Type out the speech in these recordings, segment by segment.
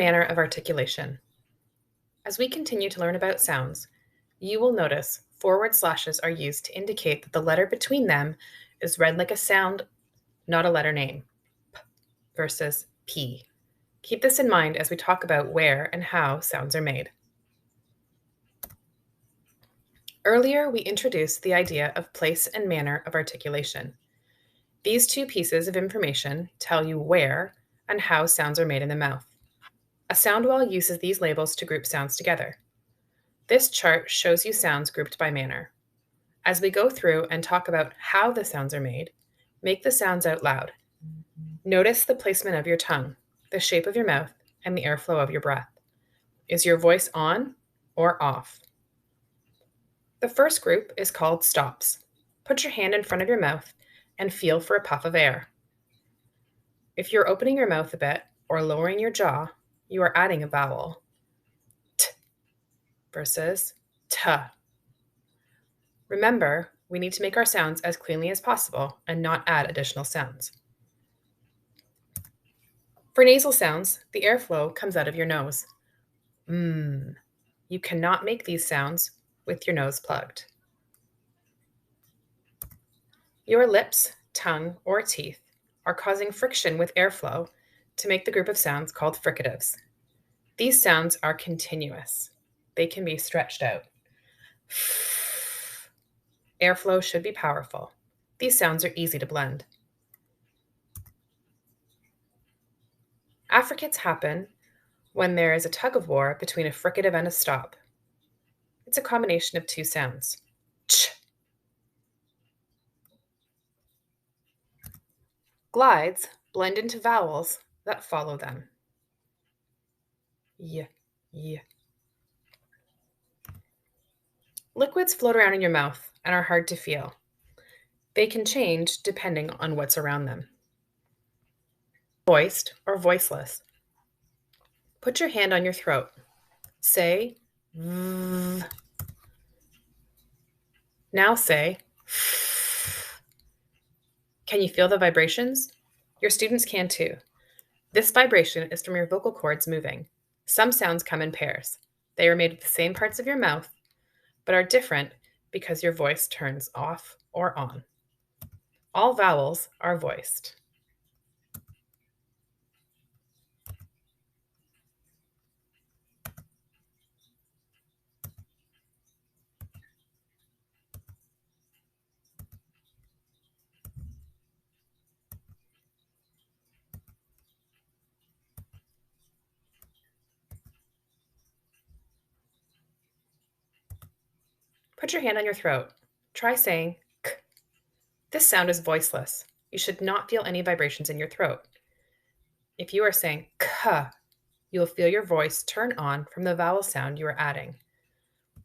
Manner of articulation. As we continue to learn about sounds, you will notice forward slashes are used to indicate that the letter between them is read like a sound, not a letter name. P versus P. Keep this in mind as we talk about where and how sounds are made. Earlier, we introduced the idea of place and manner of articulation. These two pieces of information tell you where and how sounds are made in the mouth. A sound wall uses these labels to group sounds together. This chart shows you sounds grouped by manner. As we go through and talk about how the sounds are made, make the sounds out loud. Notice the placement of your tongue, the shape of your mouth, and the airflow of your breath. Is your voice on or off? The first group is called stops. Put your hand in front of your mouth and feel for a puff of air. If you're opening your mouth a bit or lowering your jaw, you are adding a vowel. T versus t. Remember, we need to make our sounds as cleanly as possible and not add additional sounds. For nasal sounds, the airflow comes out of your nose. You cannot make these sounds with your nose plugged. Your lips, tongue, or teeth are causing friction with airflow to make the group of sounds called fricatives. These sounds are continuous. They can be stretched out. Airflow should be powerful. These sounds are easy to blend. Affricates happen when there is a tug-of-war between a fricative and a stop. It's a combination of two sounds. Ch. Glides blend into vowels that follow them. Y, y. Liquids float around in your mouth and are hard to feel. They can change depending on what's around them. Voiced or voiceless. Put your hand on your throat. Say v. Now say f. Can you feel the vibrations? Your students can too. This vibration is from your vocal cords moving. Some sounds come in pairs. They are made of the same parts of your mouth, but are different because your voice turns off or on. All vowels are voiced. Put your hand on your throat. Try saying k. This sound is voiceless. You should not feel any vibrations in your throat. If you are saying k, you will feel your voice turn on from the vowel sound you are adding.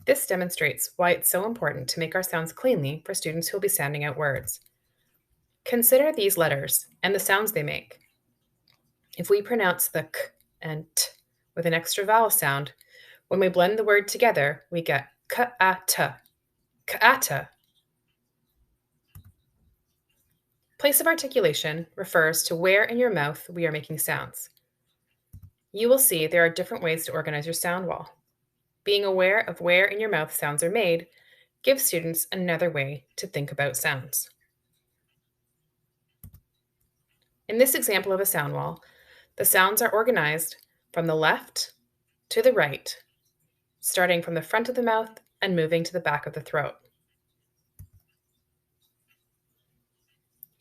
This demonstrates why it's so important to make our sounds cleanly for students who will be sounding out words. Consider these letters and the sounds they make. If we pronounce the k and t with an extra vowel sound, when we blend the word together, we get ka-a-ta, ka-a-ta. Place of articulation refers to where in your mouth we are making sounds. You will see there are different ways to organize your sound wall. Being aware of where in your mouth sounds are made gives students another way to think about sounds. In this example of a sound wall, the sounds are organized from the left to the right, starting from the front of the mouth and moving to the back of the throat.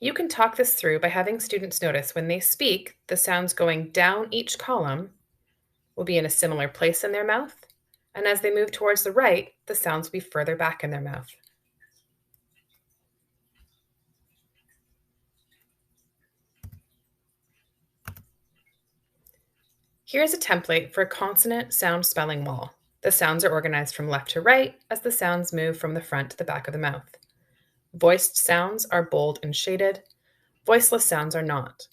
You can talk this through by having students notice when they speak, the sounds going down each column will be in a similar place in their mouth, and as they move towards the right, the sounds will be further back in their mouth. Here's a template for a consonant sound spelling wall. The sounds are organized from left to right as the sounds move from the front to the back of the mouth. Voiced sounds are bold and shaded. Voiceless sounds are not.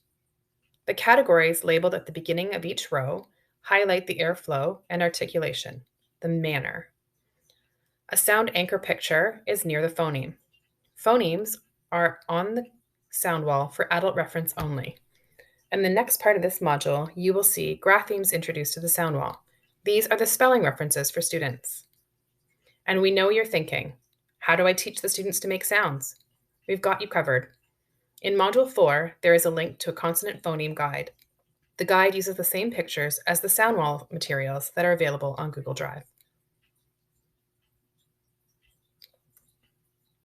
The categories labeled at the beginning of each row highlight the airflow and articulation, the manner. A sound anchor picture is near the phoneme. Phonemes are on the sound wall for adult reference only. In the next part of this module, you will see graphemes introduced to the sound wall. These are the spelling references for students. And we know you're thinking, how do I teach the students to make sounds? We've got you covered. In Module 4, there is a link to a consonant phoneme guide. The guide uses the same pictures as the sound wall materials that are available on Google Drive.